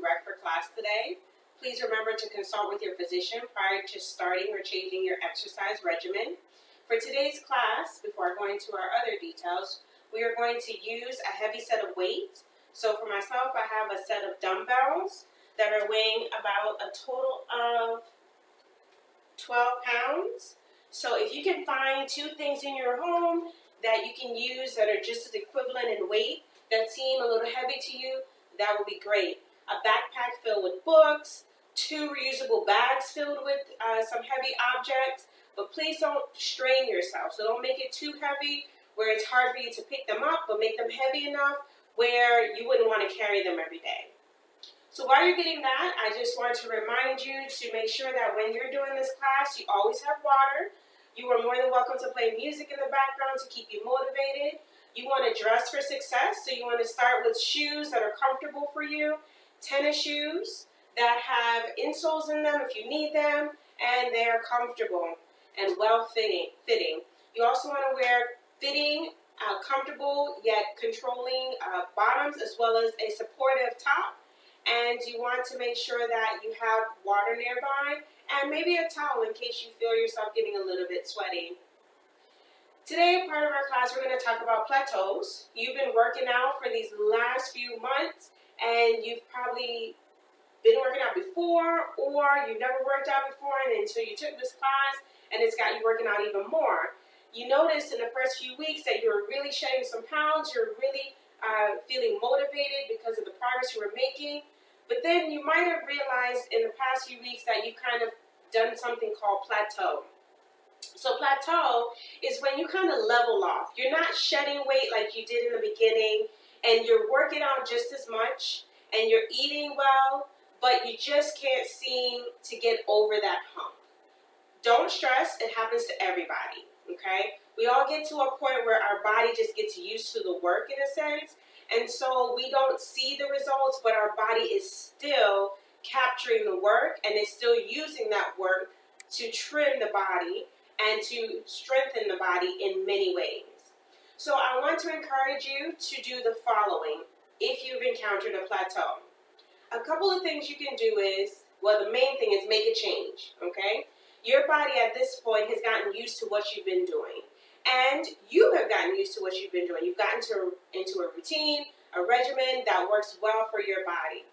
correct for class today. Please remember to consult with your physician prior to starting or changing your exercise regimen. For today's class, before going to our other details, we are going to use a heavy set of weights. So for myself, I have a set of dumbbells that are weighing about a total of 12 pounds. So if you can find two things in your home that you can use that are just as equivalent in weight, that seem a little heavy to you, that would be great. A backpack filled with books, two reusable bags filled with some heavy objects, but please don't strain yourself. So don't make it too heavy where it's hard for you to pick them up, but make them heavy enough where you wouldn't want to carry them every day. So while you're getting that, I just want to remind you to make sure that when you're doing this class, you always have water. You are more than welcome to play music in the background to keep you motivated. You want to dress for success, so you want to start with shoes that are comfortable for you, tennis shoes that have insoles in them if you need them, and they are comfortable and well-fitting. You also want to wear fitting, comfortable yet controlling bottoms, as well as a supportive top. And you want to make sure that you have water nearby and maybe a towel in case you feel yourself getting a little bit sweaty. Today, part of our class, we're going to talk about plateaus. You've been working out for these last few months, and you've probably been working out before, or you've never worked out before, and until you took this class, and it's got you working out even more. You noticed in the first few weeks that you were really shedding some pounds, you're really feeling motivated because of the progress you were making. But then you might have realized in the past few weeks that you've kind of done something called plateau. So plateau is when you kind of level off. You're not shedding weight like you did in the beginning, and you're working out just as much, and you're eating well, but you just can't seem to get over that hump. Don't stress, it happens to everybody, okay? We all get to a point where our body just gets used to the work in a sense, and so we don't see the results, but our body is still capturing the work and is still using that work to trim the body and to strengthen the body in many ways. So I want to encourage you to do the following if you've encountered a plateau. A couple of things you can do is, well, the main thing is make a change, okay? Your body at this point has gotten used to what you've been doing. And you have gotten used to what you've been doing. You've gotten into a routine, a regimen that works well for your body.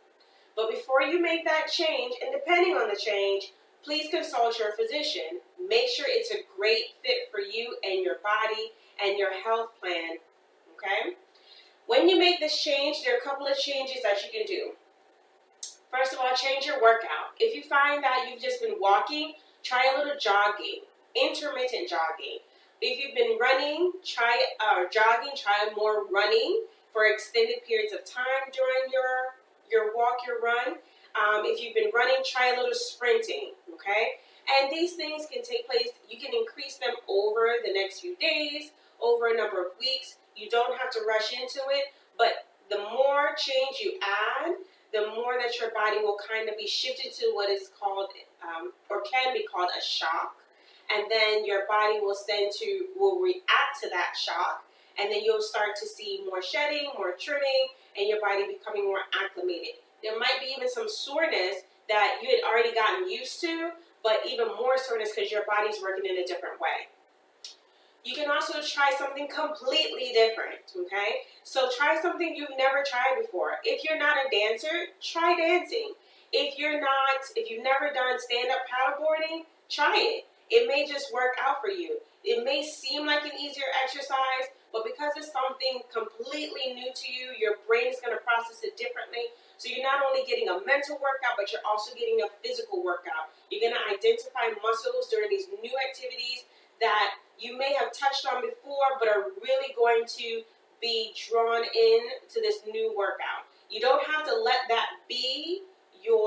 But before you make that change, and depending on the change, please consult your physician. Make sure it's a great fit for you and your body and your health plan, okay? When you make this change, there are a couple of changes that you can do. First of all, change your workout. If you find that you've just been walking, try a little jogging, intermittent jogging. If you've been running, try jogging, try more running for extended periods of time during your walk, your run. If you've been running, try a little sprinting, okay? And these things can take place, you can increase them over the next few days, over a number of weeks. You don't have to rush into it, but the more change you add, the more that your body will kind of be shifted to what is called, or can be called, a shock. And then your body will react to that shock, and then you'll start to see more shedding, more trimming, and your body becoming more acclimated. There might be even some soreness that you had already gotten used to, but even more soreness because your body's working in a different way. You can also try something completely different, okay? So try something you've never tried before. If you're not a dancer, try dancing. If you've never done stand-up paddleboarding, try it. It may just work out for you. It may seem like an easier exercise, but because it's something completely new to you, your brain is going to process it differently. So you're not only getting a mental workout, but you're also getting a physical workout. You're going to identify muscles during these new activities that you may have touched on before, but are really going to be drawn in to this new workout. You don't have to let that be you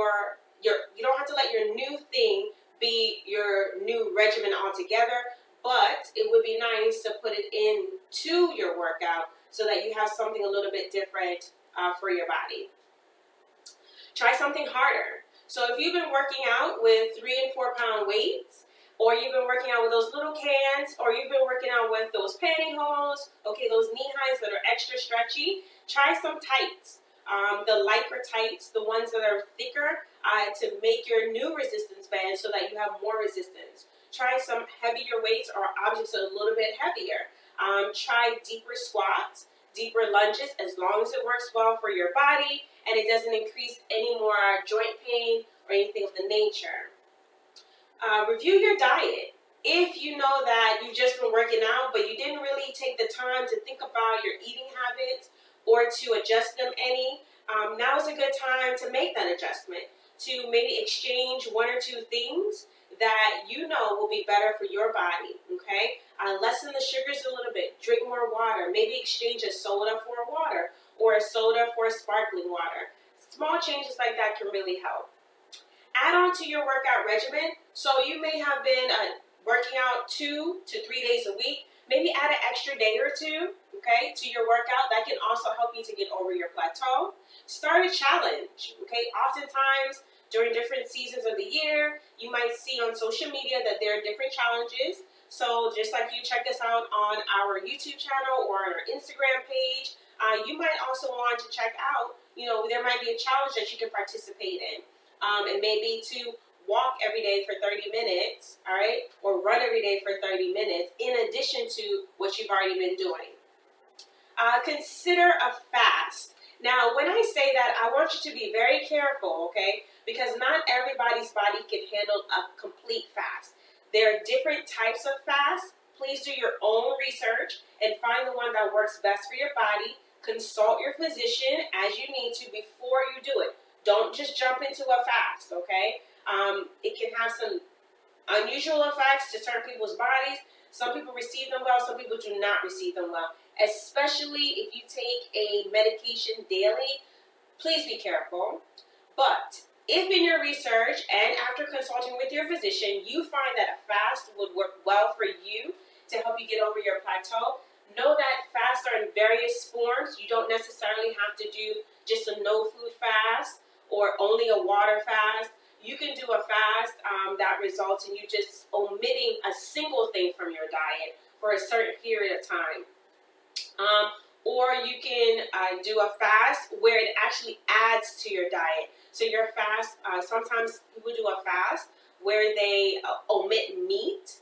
don't have to let your new thing be your new regimen altogether, but it would be nice to put it into your workout so that you have something a little bit different for your body. Try something harder. So if you've been working out with 3 and 4 pound weights, or you've been working out with those little cans, or you've been working out with those pantyhose, okay, those knee highs that are extra stretchy, try some tights. the Lycra tights, the ones that are thicker, to make your new resistance band so that you have more resistance. Try some heavier weights or objects a little bit heavier. Try deeper squats, deeper lunges, as long as it works well for your body and it doesn't increase any more joint pain or anything of the nature. Review your diet. If you know that you've just been working out, but you didn't really take the time to think about your eating habits or to adjust them any, now is a good time to make that adjustment, to maybe exchange one or two things that you know will be better for your body, okay? Lessen the sugars a little bit, drink more water, maybe exchange a soda for a water or a soda for a sparkling water. Small changes like that can really help. Add on to your workout regimen. So you may have been working out 2 to 3 days a week. Maybe add an extra day or two, okay, to your workout. That can also help you to get over your plateau. Start a challenge, okay? Oftentimes, during different seasons of the year, you might see on social media that there are different challenges. So just like you check us out on our YouTube channel or on our Instagram page, you might also want to check out, there might be a challenge that you can participate in. And maybe to walk every day for 30 minutes, all right, or run every day for 30 minutes in addition to what you've already been doing. Consider a fast. Now, when I say that, I want you to be very careful, okay, because not everybody's body can handle a complete fast. There are different types of fasts. Please do your own research and find the one that works best for your body. Consult your physician as you need to before you do it. Don't just jump into a fast, okay? It can have some unusual effects to certain people's bodies. Some people receive them well, some people do not receive them well. Especially if you take a medication daily, please be careful. But if in your research and after consulting with your physician, you find that a fast would work well for you to help you get over your plateau, know that fasts are in various forms. You don't necessarily have to do just a no-food fast or only a water fast. You can do a fast that results in you just omitting a single thing from your diet for a certain period of time. Or you can do a fast where it actually adds to your diet. So your fast, sometimes people do a fast where they omit meat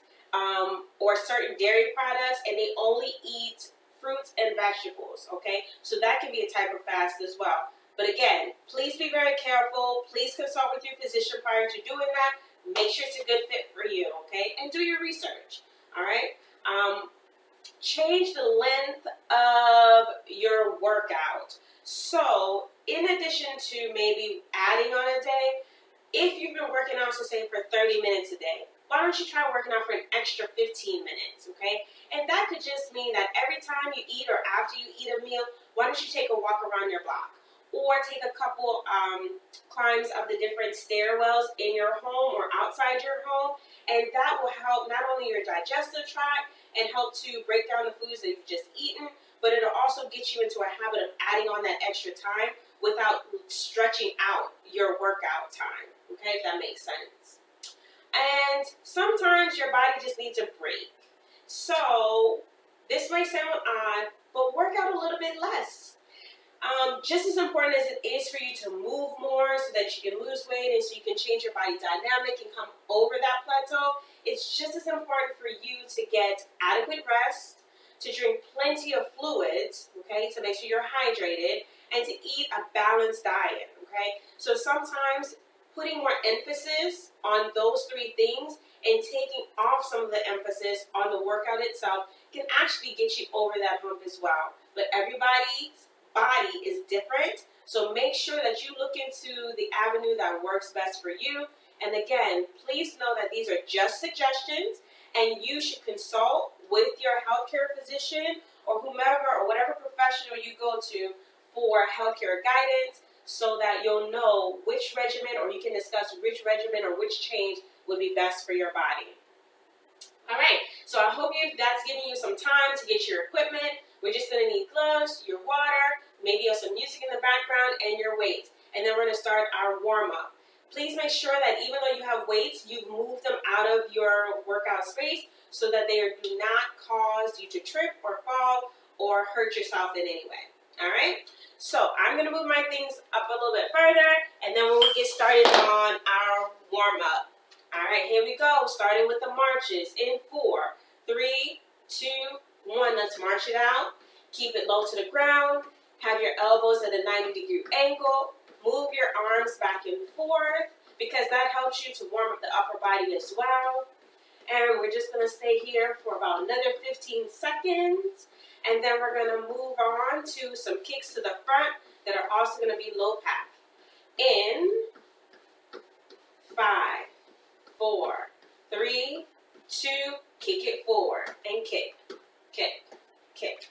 or certain dairy products and they only eat fruits and vegetables, okay? So that can be a type of fast as well. But again, please be very careful. Please consult with your physician prior to doing that. Make sure it's a good fit for you, okay? And do your research, all right? Change the length of your workout. So in addition to maybe adding on a day, if you've been working out, so say for 30 minutes a day, why don't you try working out for an extra 15 minutes, okay? And that could just mean that every time you eat or after you eat a meal, why don't you take a walk around your block? Or take a couple climbs of the different stairwells in your home or outside your home, and that will help not only your digestive tract and help to break down the foods that you've just eaten, but it'll also get you into a habit of adding on that extra time without stretching out your workout time, okay, if that makes sense. And sometimes your body just needs a break. So this might sound odd, but work out a little bit less. Just as important as it is for you to move more so that you can lose weight and so you can change your body dynamic and come over that plateau, it's just as important for you to get adequate rest, to drink plenty of fluids, okay, to make sure you're hydrated, and to eat a balanced diet, okay? So sometimes putting more emphasis on those three things and taking off some of the emphasis on the workout itself can actually get you over that hump as well. But everybody's body is different, so make sure that you look into the avenue that works best for you. And again, please know that these are just suggestions and you should consult with your healthcare physician or whomever or whatever professional you go to for healthcare guidance so that you'll know which regimen, or you can discuss which regimen or which change would be best for your body. All right, so I hope that's giving you some time to get your equipment. We're just going to need gloves, your water, maybe some music in the background, and your weights. And then we're going to start our warm-up. Please make sure that even though you have weights, you've moved them out of your workout space so that they do not cause you to trip or fall or hurt yourself in any way. All right? So I'm going to move my things up a little bit further, and then we'll get started on our warm-up. All right, here we go, starting with the marches in 4, 3, 2, 1. Let's march it out. Keep it low to the ground. Have your elbows at a 90-degree angle. Move your arms back and forth because that helps you to warm up the upper body as well. And we're just going to stay here for about another 15 seconds. And then we're going to move on to some kicks to the front that are also going to be low pack. In 5, 4, 3, 2, kick it forward and kick, kick, kick.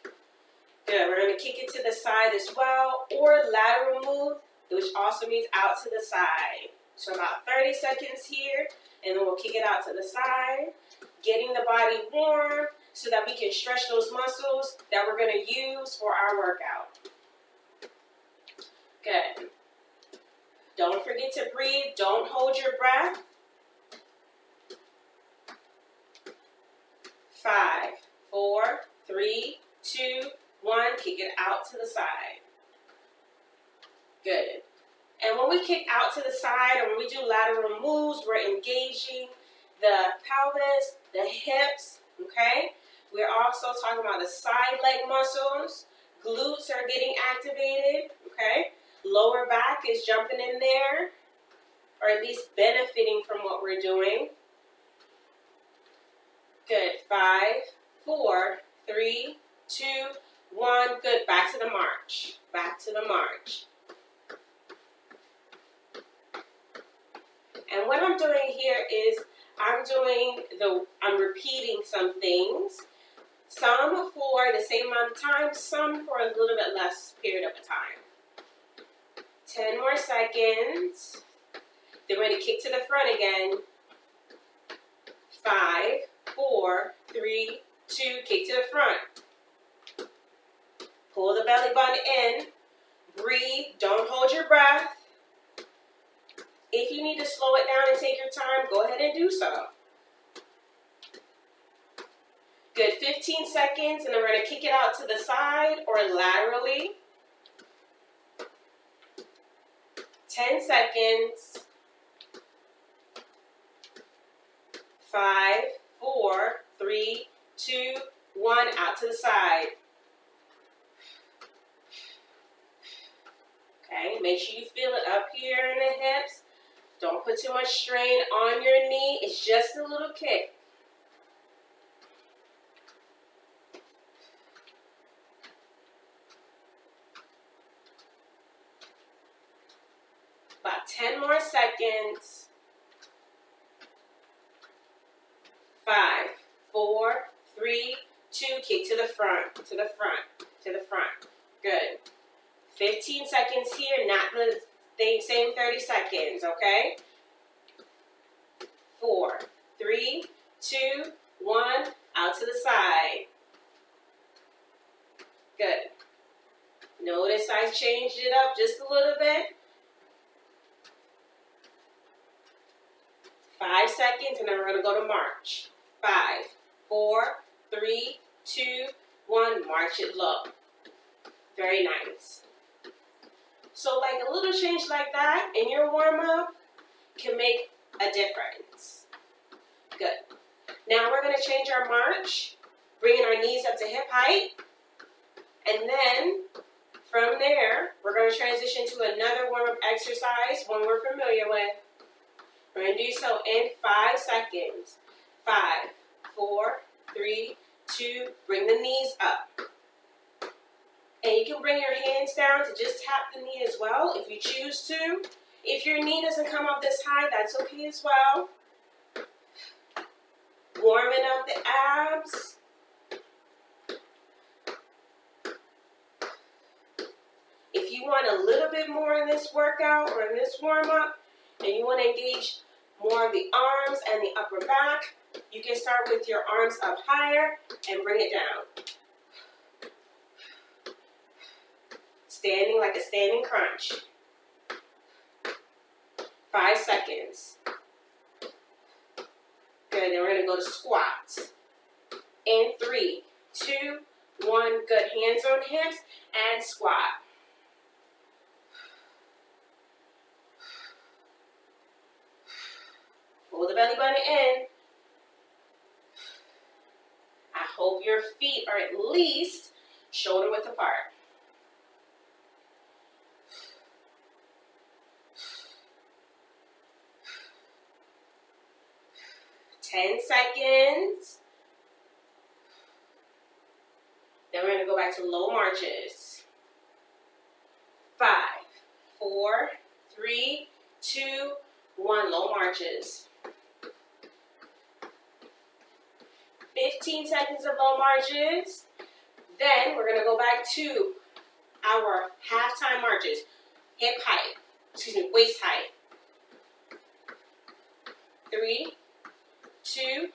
Good. We're going to kick it to the side as well, or lateral move, which also means out to the side. So about 30 seconds here, and then we'll kick it out to the side, getting the body warm so that we can stretch those muscles that we're going to use for our workout. Good. Don't forget to breathe. Don't hold your breath. 5, 4, 3, 2, 1. Kick it out to the side. Good. And when we kick out to the side, or when we do lateral moves, we're engaging the pelvis, the hips, okay? We're also talking about the side leg muscles. Glutes are getting activated, okay? Lower back is jumping in there, or at least benefiting from what we're doing. Good. 5, 4, 3, 2, 1. Good. Back to the march. Back to the march. And what I'm doing here is I'm repeating some things. Some for the same amount of time, some for a little bit less period of time. 10 more seconds. Then we're going to kick to the front again. 5, 4, 3, 2, kick to the front. Pull the belly button in. Breathe. Don't hold your breath. If you need to slow it down and take your time, go ahead and do so. Good. 15 seconds, and then we're going to kick it out to the side or laterally. 10 seconds. 5, 4, 3, 2, 1. Out to the side. Okay, make sure you feel it up here in the hips. Don't put too much strain on your knee. It's just a little kick. About 10 more seconds. 5, 4, 3, 2. Kick to the front, to the front, to the front. Good. 15 seconds here, not the same 30 seconds, okay? 4, 3, 2, 1. Out to the side. Good. Notice I changed it up just a little bit. 5 seconds, and then we're going to go to march. 5, 4, 3, 2, 1. March it low. Very nice. So like a little change like that in your warm-up can make a difference. Good. Now we're going to change our march, bringing our knees up to hip height. And then from there, we're going to transition to another warm-up exercise, one we're familiar with. We're going to do so in 5 seconds. 5, 4, 3, 2. Bring the knees up. And you can bring your hands down to just tap the knee as well if you choose to. If your knee doesn't come up this high, that's okay as well. Warming up the abs. If you want a little bit more in this workout or in this warm-up, and you want to engage more of the arms and the upper back, you can start with your arms up higher and bring it down. Standing like a standing crunch. 5 seconds. Good, then we're going to go to squats. In 3, 2, 1. Good. Hands on hips and squat. Pull the belly button in. I hope your feet are at least shoulder width apart. 10 seconds. Then we're going to go back to low marches. 5, 4, 3, 2, 1. Low marches. 15 seconds of low marches. Then we're going to go back to our halftime marches. Hip height. Waist height. 3, 2,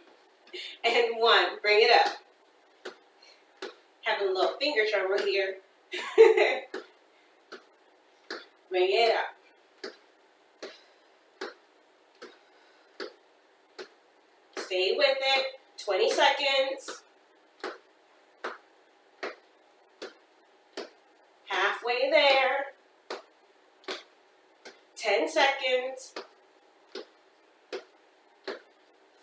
and 1. Bring it up. Having a little finger trouble here. Bring it up. Stay with it. 20 seconds. Halfway there. 10 seconds.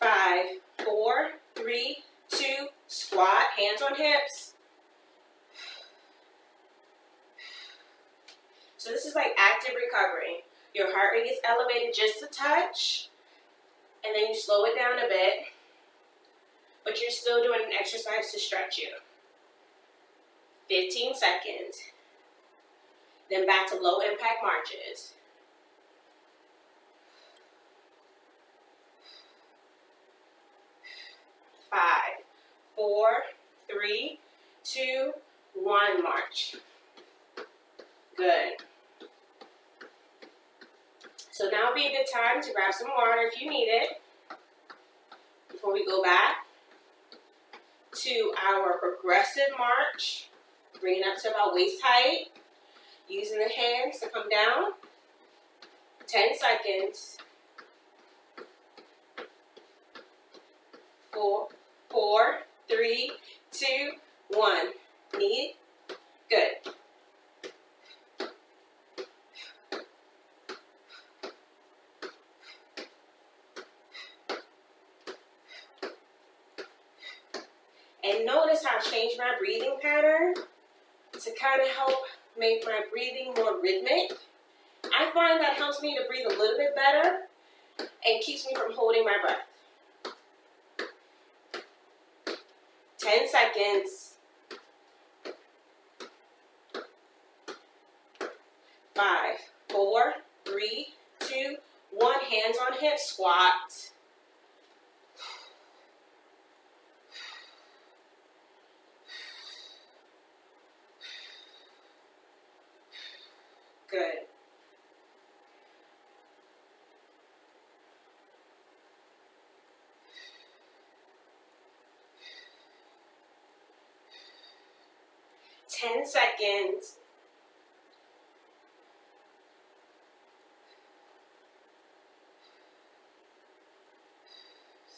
5, 4, 3, 2, squat, hands on hips. So this is like active recovery. Your heart rate gets elevated just a touch, and then you slow it down a bit, but you're still doing an exercise to stretch you. 15 seconds. Then back to low impact marches. 5, 4, 3, 2, 1, march. Good. So now would be a good time to grab some water if you need it, before we go back to our progressive march. Bring it up to about waist height. Using the hands to come down. 10 seconds. 4, 3, 2, 1. Need. Good. And notice how I changed my breathing pattern to kind of help make my breathing more rhythmic. I find that helps me to breathe a little bit better and keeps me from holding my breath. 10 seconds. 5, 4, 3, 2, 1. Hands on hips, squat. Good. Ten seconds.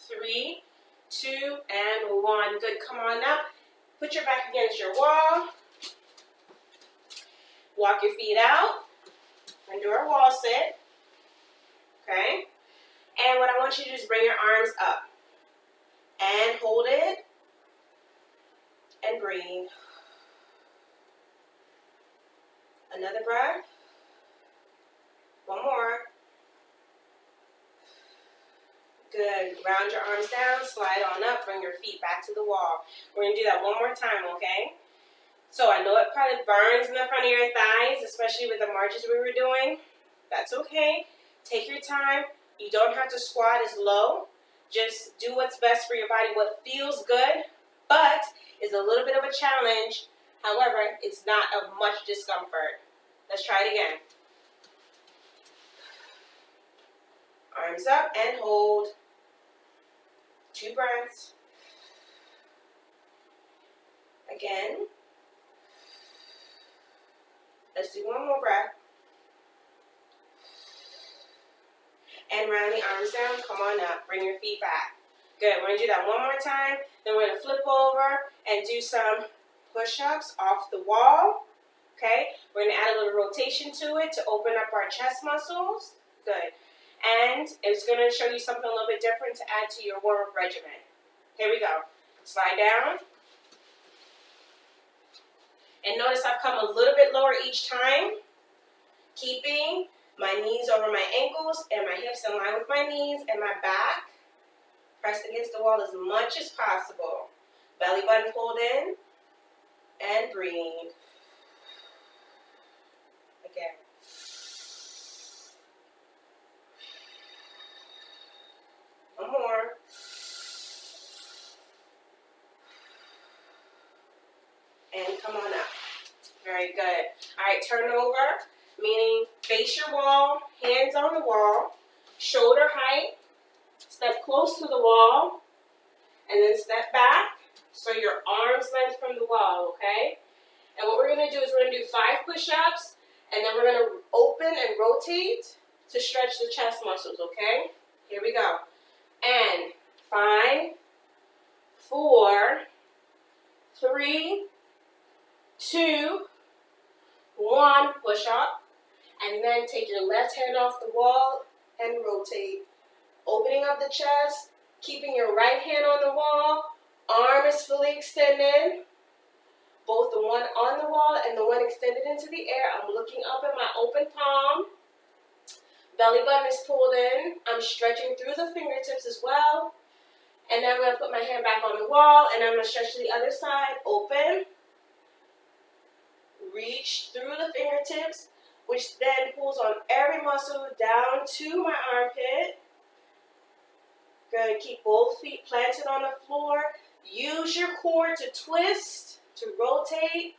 3, 2, and 1. Good. Come on up. Put your back against your wall. Walk your feet out and do our wall sit. Okay? And what I want you to do is bring your arms up and hold it and breathe. Another breath. One more. Good. Round your arms down, slide on up, bring your feet back to the wall. We're going to do that one more time, okay? So I know it probably burns in the front of your thighs, especially with the marches we were doing. That's okay. Take your time. You don't have to squat as low. Just do what's best for your body, what feels good, but is a little bit of a challenge. However, it's not of much discomfort. Let's try it again. Arms up and hold. 2 breaths. Again. Let's do one more breath. And round the arms down. Come on up. Bring your feet back. Good. We're going to do that one more time. Then we're going to flip over and do some push-ups off the wall. Okay, we're going to add a little rotation to it to open up our chest muscles. Good. And it's going to show you something a little bit different to add to your warm-up regimen. Here we go. Slide down. And notice I've come a little bit lower each time, keeping my knees over my ankles and my hips in line with my knees and my back pressed against the wall as much as possible. Belly button pulled in and breathe. Again. One more. And come on up. Very good. All right, turn over, meaning face your wall, hands on the wall, shoulder height, step close to the wall, and then step back so your arm's length from the wall, okay? And what we're going to do is we're going to do 5 push-ups, and then we're going to open and rotate to stretch the chest muscles, okay? Here we go. And 5, 4, 3, 2, 1, push up, and then take your left hand off the wall and rotate. Opening up the chest, keeping your right hand on the wall, arm is fully extended, both the one on the wall and the one extended into the air. I'm looking up at my open palm, belly button is pulled in, I'm stretching through the fingertips as well, and then I'm going to put my hand back on the wall, and I'm going to stretch to the other side, open, reach through the fingertips, which then pulls on every muscle down to my armpit. Good. Keep both feet planted on the floor. Use your core to twist, to rotate.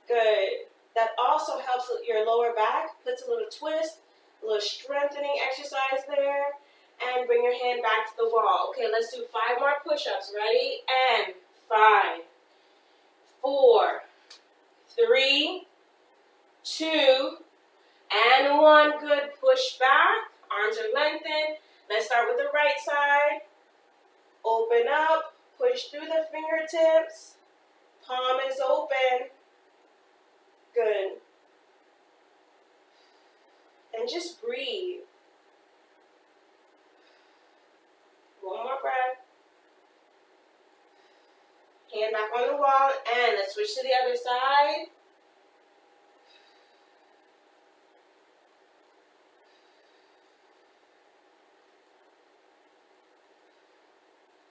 Good. That also helps with your lower back. Puts a little twist, a little strengthening exercise there. And bring your hand back to the wall. Okay, let's do 5 more push-ups. Ready? And 5, 4, 3, 2, and 1. Good. Push back. Arms are lengthened. Let's start with the right side. Open up. Push through the fingertips. Palm is open. Good. And just breathe. One more breath. Hand back on the wall. And let's switch to the other side.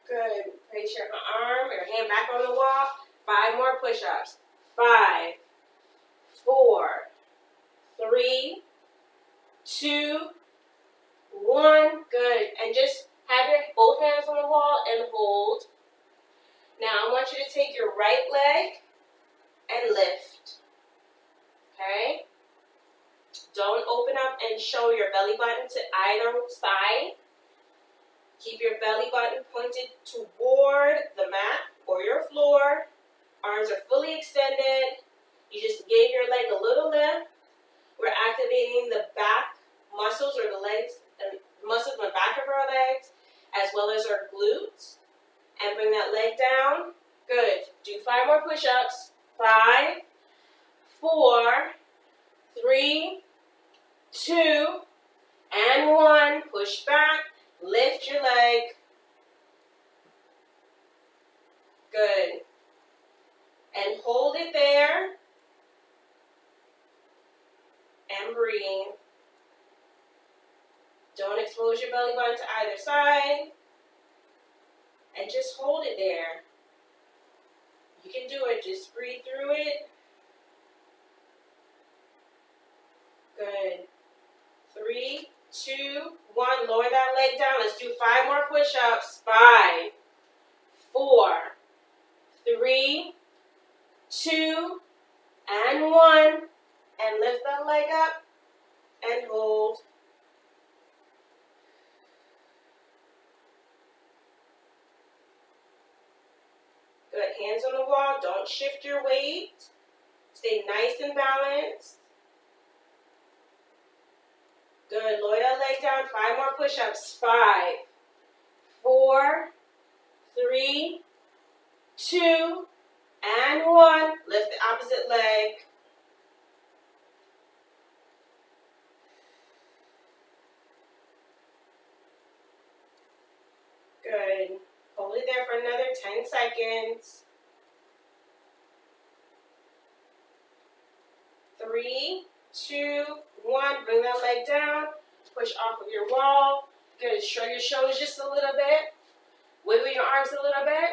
Good. Place your arm, your hand back on the wall. 5 more push-ups. 5, 4, 3, 2, 1. Good. And just have your both hands on the wall and hold. Now I want you to take your right leg and lift. Okay? Don't open up and show your belly button to either side. Keep your belly button pointed toward the mat or your floor. Arms are fully extended. You just gave your leg a little lift. We're activating the back muscles or the legs, muscles in the back of our legs, as well as our glutes. And bring that leg down. Good. Do 5 more push-ups. 5, 4, 3, 2, and 1. Push back. Lift your leg. Good. And hold it there. And breathe. Don't expose your belly button to either side. And just hold it there. You can do it. Just breathe through it. Good. 3, 2, 1. Lower that leg down. Let's do 5 more push-ups. 5, 4, 3, 2, and 1. And lift that leg up and hold. Good. Hands on the wall. Don't shift your weight. Stay nice and balanced. Good. Lower that leg down. 5 more push-ups. 5, 4, 3, 2, and 1. Lift the opposite leg. Good. Hold it there for another 10 seconds. 3, 2, 1. Bring that leg down. Push off of your wall. Good. Shrug your shoulders just a little bit. Wiggle your arms a little bit.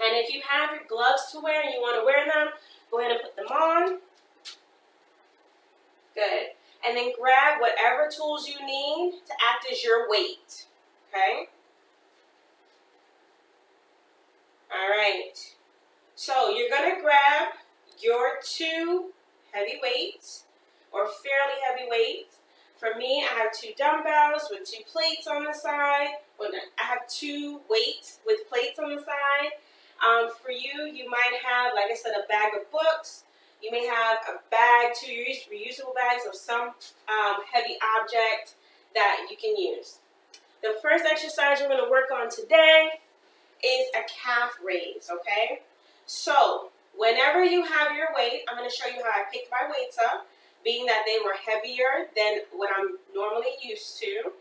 And if you have your gloves to wear and you want to wear them, go ahead and put them on. Good. And then grab whatever tools you need to act as your weight. Okay? All right. So you're going to grab your 2 heavy weights or fairly heavy weights. For me, I have 2 dumbbells with 2 plates on the side. Well, I have 2 weights with plates on the side. For you, you might have, like I said, a bag of books. You may have a bag, 2 reusable bags of some heavy object that you can use. The first exercise we're going to work on today is a calf raise, okay? So, whenever you have your weight, I'm going to show you how I picked my weights up, being that they were heavier than what I'm normally used to.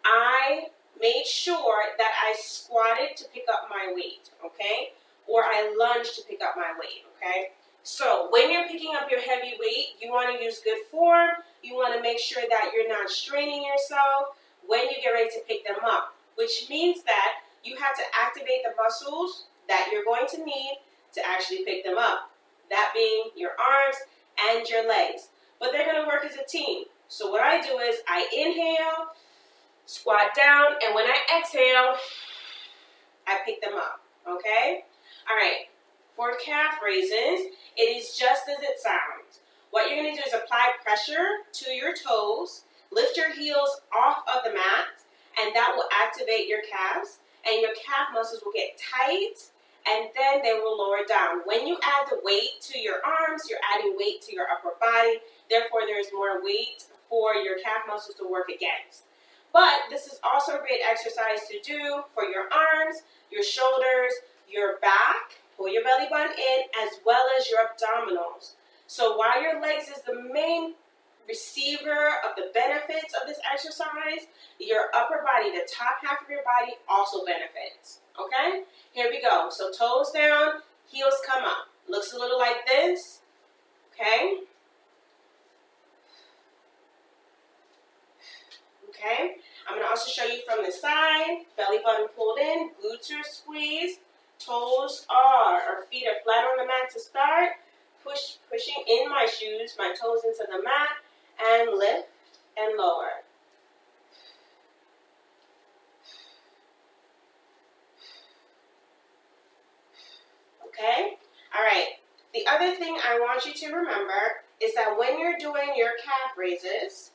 I made sure that I squatted to pick up my weight, okay? Or I lunged to pick up my weight, okay? So, when you're picking up your heavy weight, you want to use good form. You want to make sure that you're not straining yourself when you get ready to pick them up, which means that you have to activate the muscles that you're going to need to actually pick them up. That being your arms and your legs. But they're going to work as a team. So what I do is I inhale, squat down, and when I exhale, I pick them up. Okay? All right. For calf raises, it is just as it sounds. What you're going to do is apply pressure to your toes, lift your heels off of the mat, and that will activate your calves. And your calf muscles will get tight, and then they will lower down. When you add the weight to your arms, you're adding weight to your upper body. Therefore, there's more weight for your calf muscles to work against. But this is also a great exercise to do for your arms, your shoulders, your back. Pull your belly button in, as well as your abdominals. So while your legs is the main receiver of the benefits of this exercise, your upper body, the top half of your body, also benefits. Okay? Here we go. So toes down, heels come up. Looks a little like this. Okay? Okay? I'm going to also show you from the side. Belly button pulled in, glutes are squeezed, toes or feet are flat on the mat to start. Pushing in my shoes, my toes into the mat, and lift and lower. Okay? All right. The other thing I want you to remember is that when you're doing your calf raises,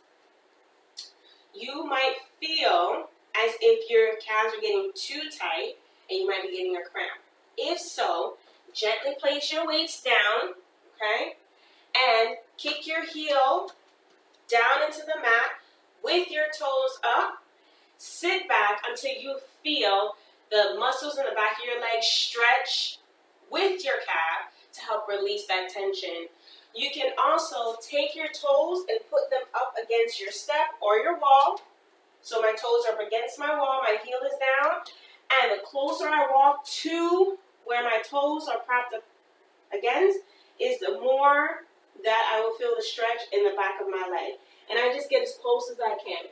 you might feel as if your calves are getting too tight and you might be getting a cramp. If so, gently place your weights down, okay? And kick your heel down into the mat with your toes up. Sit back until you feel the muscles in the back of your legs stretch with your calf to help release that tension. You can also take your toes and put them up against your step or your wall. So my toes are up against my wall, my heel is down, and the closer I walk to where my toes are propped up against is the more that I will feel the stretch in the back of my leg. And I just get as close as I can.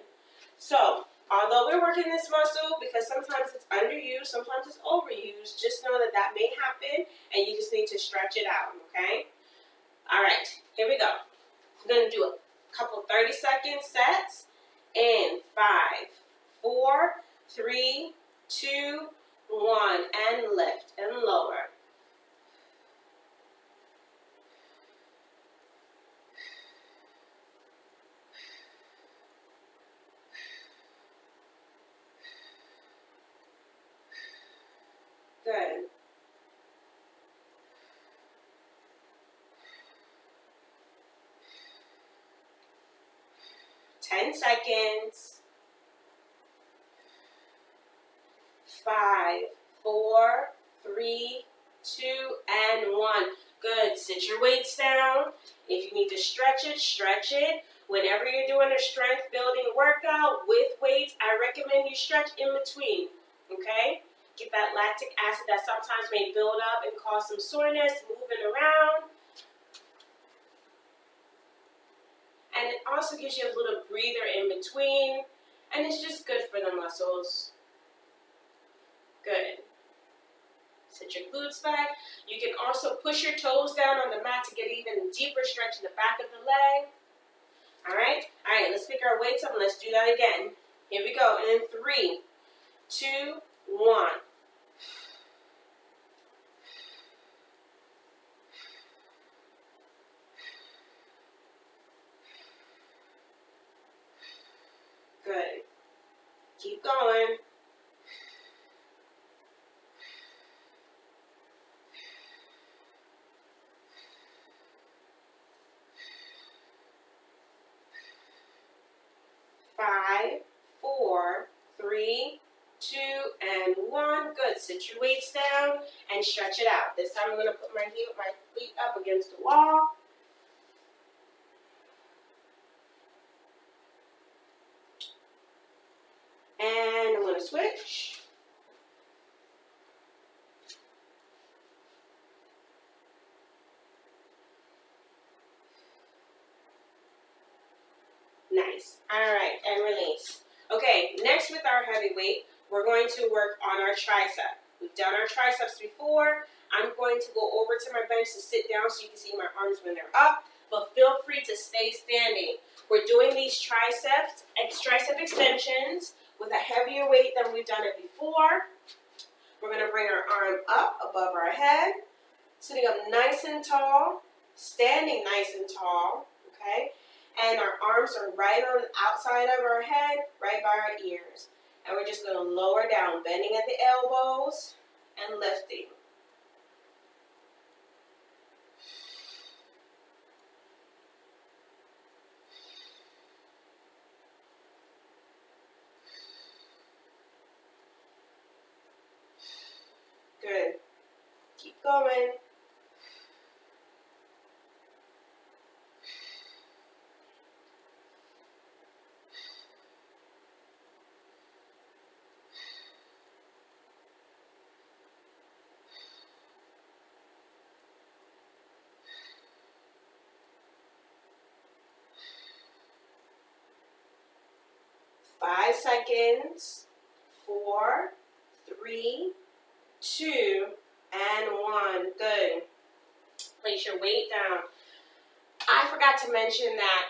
So, although we're working this muscle, because sometimes it's underused, sometimes it's overused, just know that that may happen, and you just need to stretch it out, okay? All right, here we go. We're going to do a couple 30-second sets in 5, 4, 3, 2, 1, and lift and lower. Good. Ten seconds. 5, 4, 3, 2, and 1. Good. Sit your weights down. If you need to stretch it, stretch it. Whenever you're doing a strength building workout with weights, I recommend you stretch in between, okay? Get that lactic acid that sometimes may build up and cause some soreness, moving around. And it also gives you a little breather in between, and it's just good for the muscles. Good. Sit your glutes back. You can also push your toes down on the mat to get even deeper stretch in the back of the leg. All right, let's pick our weights up and let's do that again. Here we go. And in 3, 2, 1. Good. Keep going. Five, 4, 3, 2, and 1. Good. Sit your weights down and stretch it out. This time I'm going to put my feet up against the wall. And I'm going to switch. Nice. All right, and release. Okay, next with our heavy weight, we're going to work on our tricep. We've done our triceps before. I'm going to go over to my bench to sit down so you can see my arms when they're up, but feel free to stay standing. We're doing these tricep extensions with a heavier weight than we've done it before. We're going to bring our arm up above our head, sitting up nice and tall, standing nice and tall, okay? And our arms are right on the outside of our head, right by our ears. And we're just going to lower down, bending at the elbows and lifting. Good. Keep going. Five seconds. 4, 3, 2, and 1. Good. Place your weight down. I forgot to mention that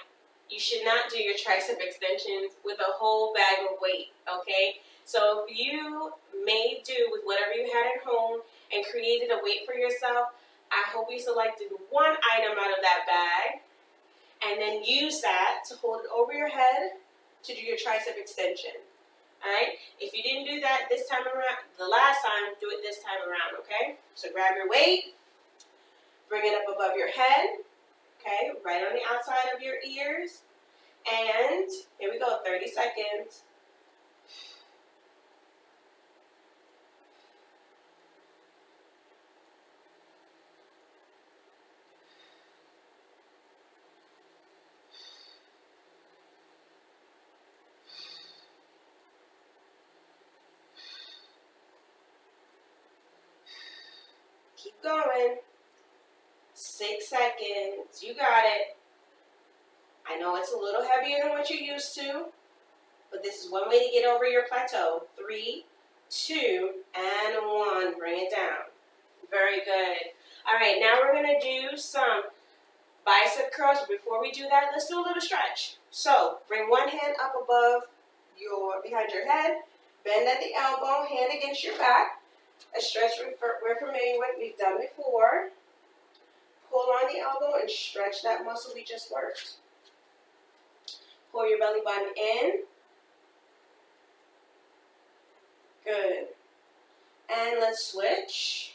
you should not do your tricep extensions with a whole bag of weight, okay? So if you made do with whatever you had at home and created a weight for yourself, I hope you selected one item out of that bag and then use that to hold it over your head to do your tricep extension. All right? If you didn't do that this time around, the last time, do it this time around, okay? So grab your weight, bring it up above your head, okay, right on the outside of your ears, and here we go, 30 seconds. Keep going. 6 seconds. You got it. I know it's a little heavier than what you're used to, but this is one way to get over your plateau. 3, 2, and 1. Bring it down. Very good. All right, now we're going to do some bicep curls. Before we do that, let's do a little stretch. So bring one hand up above behind your head, bend at the elbow, hand against your back. A stretch we're familiar with, we've done before. Pull on the elbow and stretch that muscle we just worked. Pull your belly button in. Good. And let's switch.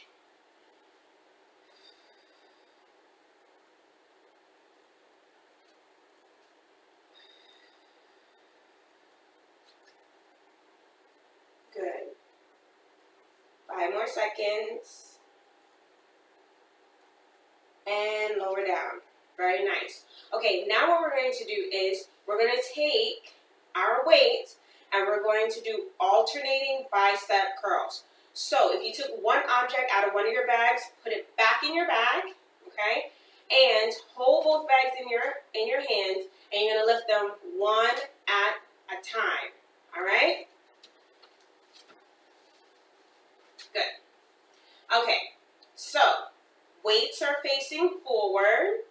Good. 5 more seconds. and lower down. Very nice. Okay, now what we're going to do is we're going to take our weights and we're going to do alternating bicep curls. So if you took one object out of one of your bags, put it back in your bag, okay? And hold both bags in your hands, and you're going to lift them one at a time, all right? Good. Okay, so weights are facing forward,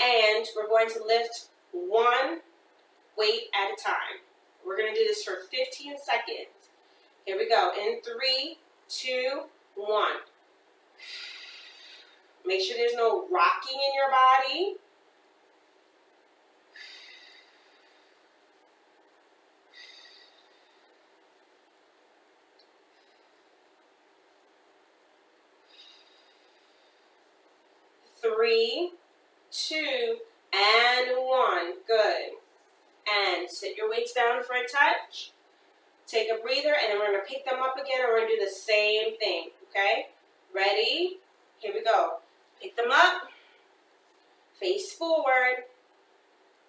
and we're going to lift one weight at a time. We're going to do this for 15 seconds. Here we go. In 3, 2, 1. Make sure there's no rocking in your body. Three, 2, and 1. Good. And sit your weights down for a touch. Take a breather, and then we're going to pick them up again, and we're going to do the same thing, okay? Ready? Here we go. Pick them up. Face forward.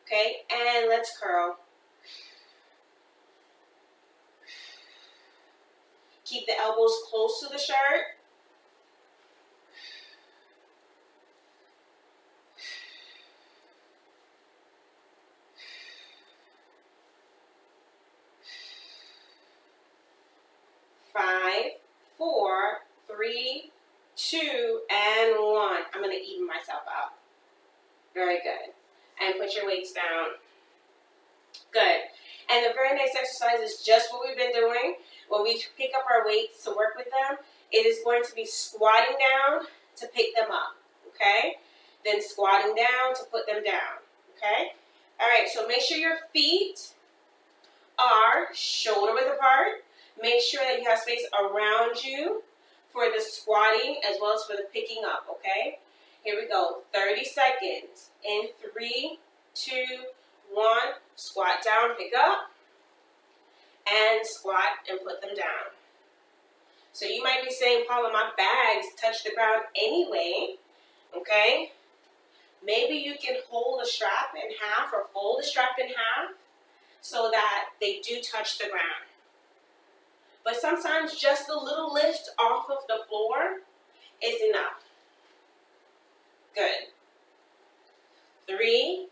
Okay, and let's curl. Keep the elbows close to the shirt. Five, 4, 3, 2, and 1. I'm going to even myself out. Very good. And put your weights down. Good. And the very next exercise is just what we've been doing. When we pick up our weights to work with them, it is going to be squatting down to pick them up. Okay? Then squatting down to put them down. Okay? All right, so make sure your feet are shoulder width apart. Make sure that you have space around you for the squatting as well as for the picking up, okay? Here we go, 30 seconds. In 3, 2, 1, squat down, pick up, and squat and put them down. So you might be saying, Paula, my bags touch the ground anyway, okay? Maybe you can hold the strap in half or fold the strap in half so that they do touch the ground. But sometimes just a little lift off of the floor is enough. Good. 3,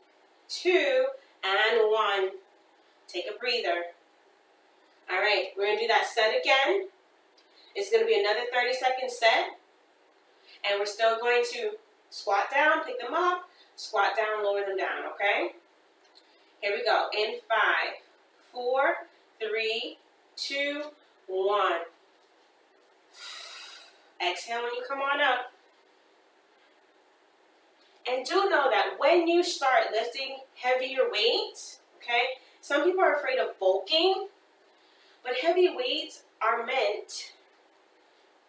2, and 1. Take a breather. All right, we're going to do that set again. It's going to be another 30-second set. And we're still going to squat down, pick them up, squat down, lower them down, okay? Here we go. In 5, 4, 3, 2, 1. Exhale when you come on up. And do know that when you start lifting heavier weights, okay, some people are afraid of bulking, but heavy weights are meant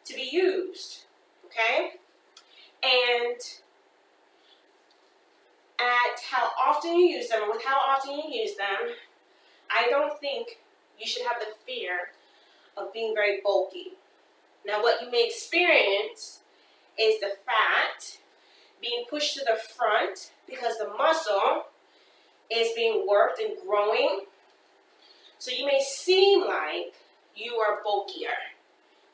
to be used, okay? And at how often you use them, and with how often you use them, I don't think you should have the fear of being very bulky. Now, what you may experience is the fat being pushed to the front because the muscle is being worked and growing. So you may seem like you are bulkier.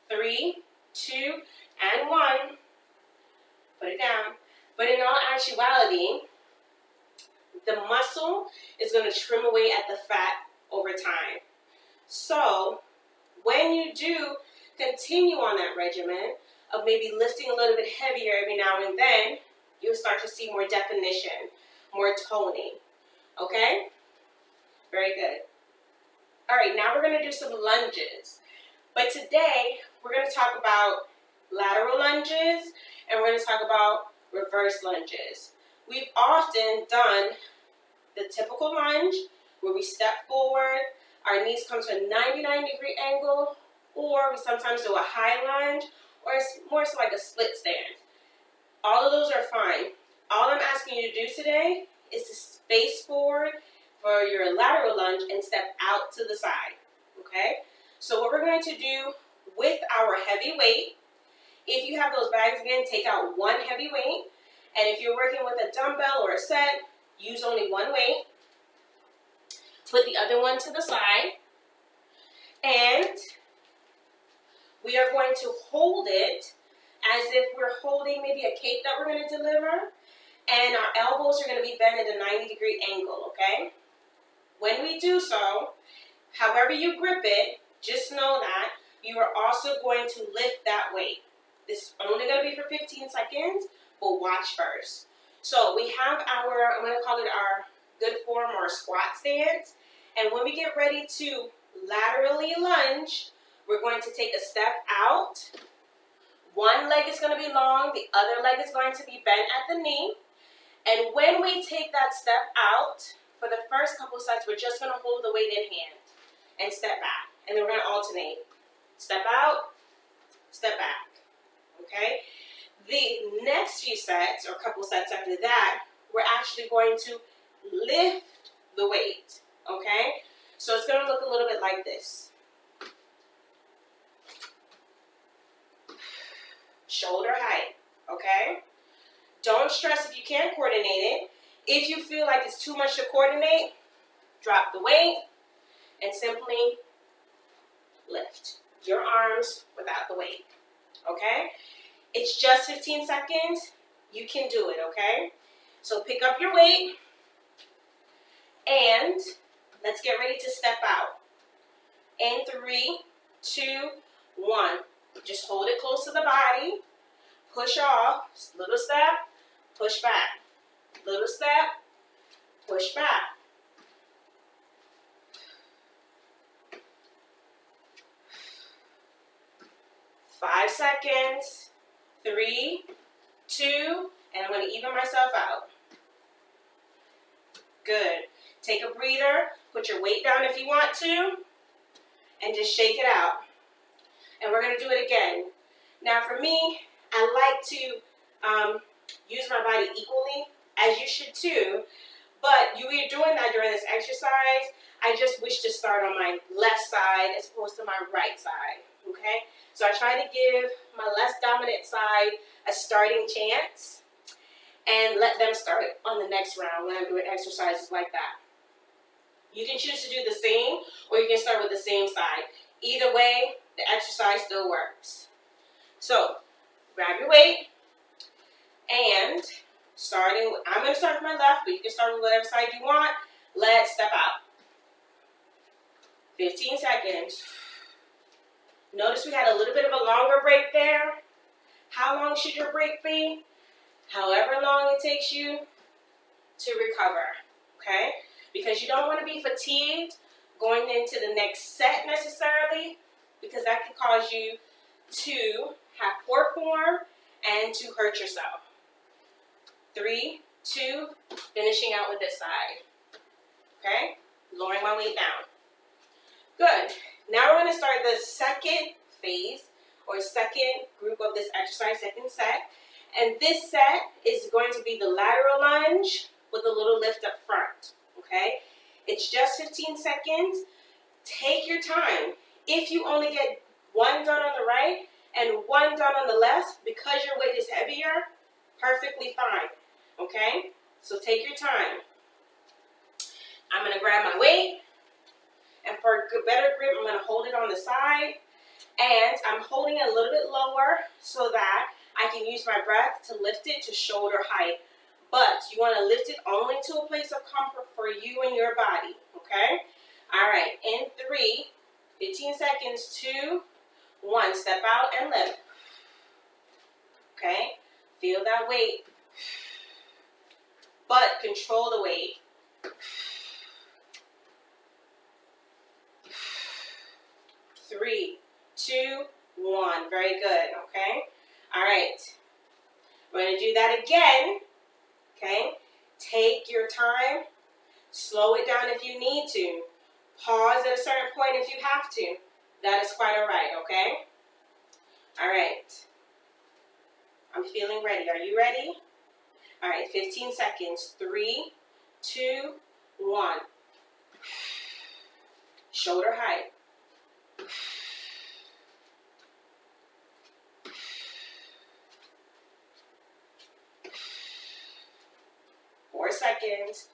3, 2, and 1. Put it down. But in all actuality, the muscle is going to trim away at the fat over time. So when you do continue on that regimen of maybe lifting a little bit heavier every now and then, you'll start to see more definition, more toning. Okay? Very good. All right, now we're going to do some lunges. But today, we're going to talk about lateral lunges, and we're going to talk about reverse lunges. We've often done the typical lunge, where we step forward, our knees come to a 99-degree angle, or we sometimes do a high lunge, or it's more so like a split stance. All of those are fine. All I'm asking you to do today is to face forward for your lateral lunge and step out to the side, okay? So what we're going to do with our heavy weight, if you have those bags again, take out one heavy weight, And if you're working with a dumbbell or a set, use only one weight. Put the other one to the side. And we are going to hold it as if we're holding maybe a cake that we're going to deliver. And our elbows are going to be bent at a 90-degree angle, okay? When we do so, however you grip it, just know that you are also going to lift that weight. This is only going to be for 15 seconds, but watch first. So we have our, I'm going to call it our good form or squat stance. And when we get ready to laterally lunge, we're going to take a step out. One leg is going to be long, the other leg is going to be bent at the knee. And when we take that step out, for the first couple sets, we're just going to hold the weight in hand and step back. And then we're going to alternate. Step out, step back. Okay? The next few sets, or couple sets after that, we're actually going to lift the weight. Okay? So it's going to look a little bit like this. Shoulder height. Okay? Don't stress if you can't coordinate it. If you feel like it's too much to coordinate, drop the weight and simply lift your arms without the weight, okay? It's just 15 seconds. You can do it, okay? So pick up your weight and let's get ready to step out. In 3, 2, 1. Just hold it close to the body. Push off. Little step, push back. Little step, push back. Five seconds. 3, 2, and I'm going to even myself out. Good. Take a breather. Put your weight down if you want to. And just shake it out. And we're going to do it again. Now for me, I like to use my body equally, as you should too. But you are doing that during this exercise. I just wish to start on my left side as opposed to my right side. Okay? So I try to give my less dominant side a starting chance and let them start on the next round when I'm doing exercises like that. You can choose to do the same, or you can start with the same side. Either way, the exercise still works. So, grab your weight, and I'm going to start with my left, but you can start with whatever side you want. Let's step out. 15 seconds. Notice we had a little bit of a longer break there. How long should your break be? However long it takes you to recover, okay? Because you don't want to be fatigued going into the next set necessarily, because that can cause you to have poor form and to hurt yourself. 3, 2, finishing out with this side. Okay? Lowering my weight down. Good. Now we're going to start the second phase, or second group of this exercise, second set. And this set is going to be the lateral lunge with a little lift up front. Okay? It's just 15 seconds. Take your time. If you only get one done on the right and one done on the left, because your weight is heavier, perfectly fine. Okay? So take your time. I'm going to grab my weight, and for a better grip, I'm going to hold it on the side, and I'm holding it a little bit lower so that I can use my breath to lift it to shoulder height. But you want to lift it only to a place of comfort for you and your body. Okay? All right. In 3, 15 seconds, 2, 1. Step out and lift. Okay? Feel that weight. But control the weight. 3, 2, 1. Very good. Okay? All right. We're going to do that again. Okay? Take your time. Slow it down if you need to. Pause at a certain point if you have to. That is quite all right, okay? All right. I'm feeling ready. Are you ready? All right, 15 seconds. 3, 2, 1. Shoulder height. seconds.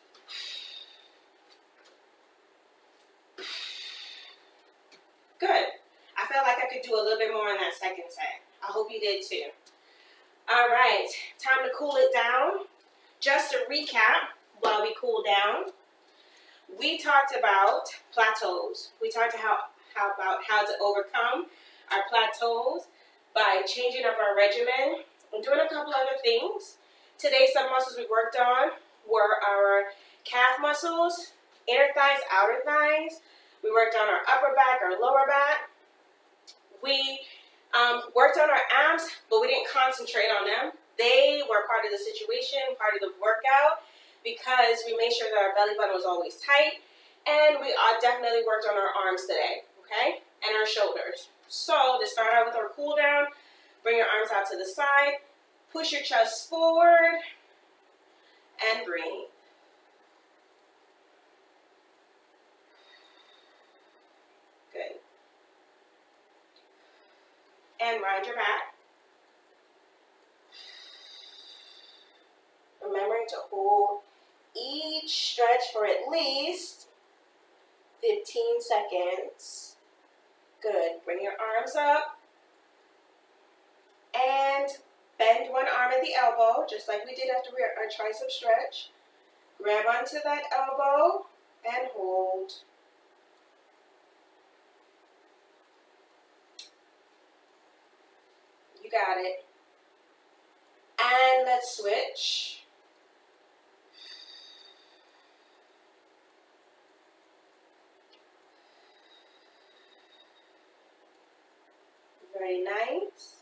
Good. I felt like I could do a little bit more on that second set. I hope you did too. All right, time to cool it down. Just to recap while we cool down, we talked about plateaus. We talked about how to overcome our plateaus by changing up our regimen and doing a couple other things. Today, some muscles we worked on were our calf muscles, inner thighs, outer thighs. We worked on our upper back, our lower back. We worked on our abs, but we didn't concentrate on them. They were part of the situation, part of the workout, because we made sure that our belly button was always tight. And we definitely worked on our arms today, okay? And our shoulders. So to start out with our cool down, bring your arms out to the side, push your chest forward, and breathe. Good. And round your back. Remembering to hold each stretch for at least 15 seconds. Good. Bring your arms up. And bend one arm at the elbow, just like we did after our tricep stretch. Grab onto that elbow and hold. You got it. And let's switch. Very nice.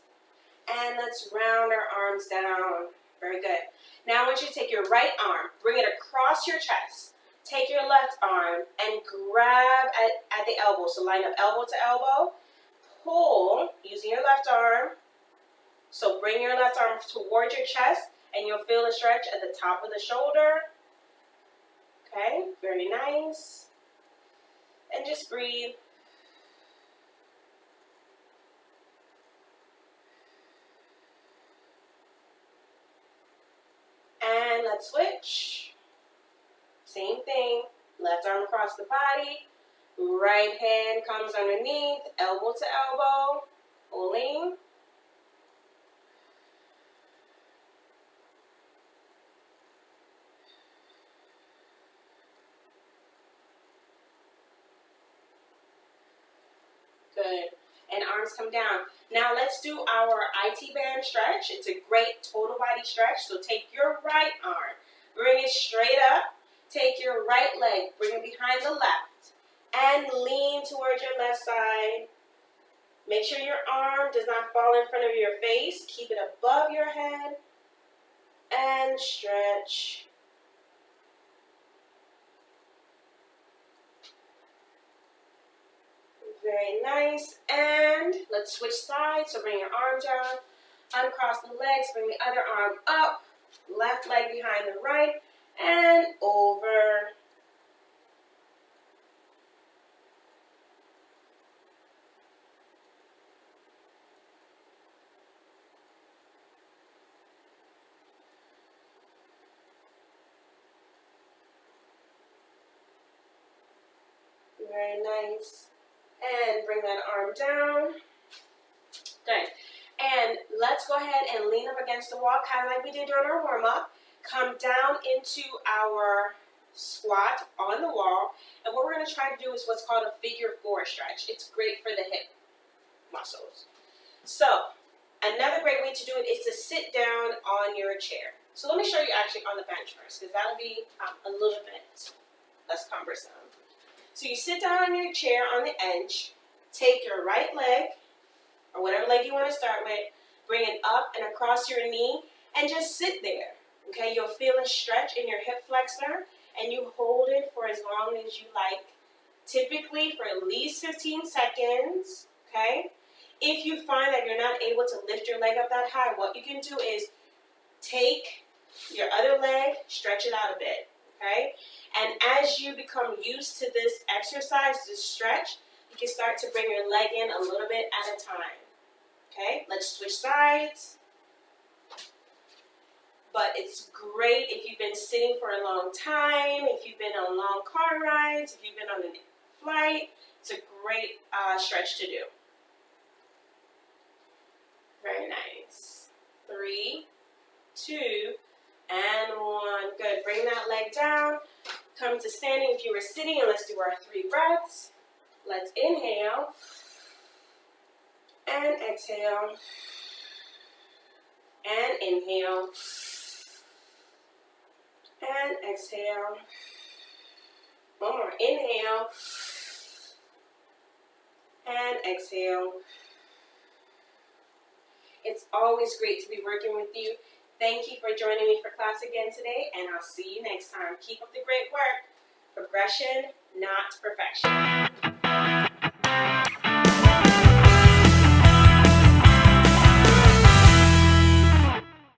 And let's round our arms down. Very good. Now I want you to take your right arm, bring it across your chest. Take your left arm and grab at the elbow. So line up elbow to elbow. Pull using your left arm. So bring your left arm towards your chest and you'll feel a stretch at the top of the shoulder. Okay, very nice. And just breathe. And let's switch. Same thing. Left arm across the body. Right hand comes underneath, elbow to elbow. Pulling. Good. And arms come down. Now let's do our IT band stretch. It's a great total body stretch. So take your right arm, bring it straight up. Take your right leg, bring it behind the left, and lean towards your left side. Make sure your arm does not fall in front of your face. Keep it above your head. And stretch. Very nice. And let's switch sides. So bring your arm down, uncross the legs, bring the other arm up, left leg behind the right, and over. Very nice. And bring that arm down. Good. And let's go ahead and lean up against the wall, kind of like we did during our warm-up. Come down into our squat on the wall. And what we're going to try to do is what's called a figure 4 stretch. It's great for the hip muscles. So, another great way to do it is to sit down on your chair. So let me show you actually on the bench first, because that'll be a little bit less cumbersome. So you sit down on your chair on the edge, take your right leg, or whatever leg you want to start with, bring it up and across your knee, and just sit there. Okay, you'll feel a stretch in your hip flexor, and you hold it for as long as you like, typically for at least 15 seconds, okay? If you find that you're not able to lift your leg up that high, what you can do is take your other leg, stretch it out a bit, okay? And as you become used to this exercise, this stretch, you can start to bring your leg in a little bit at a time. Okay, let's switch sides. but it's great if you've been sitting for a long time, if you've been on long car rides, if you've been on a flight. It's a great stretch to do. Very nice. 3, 2, and 1. Good. Bring that leg down. Come to standing if you were sitting, and let's do our 3 breaths. Let's inhale and exhale and inhale and exhale. One more. Inhale and exhale. It's always great to be working with you. Thank you for joining me for class again today, and I'll see you next time. Keep up the great work. Progression, not perfection.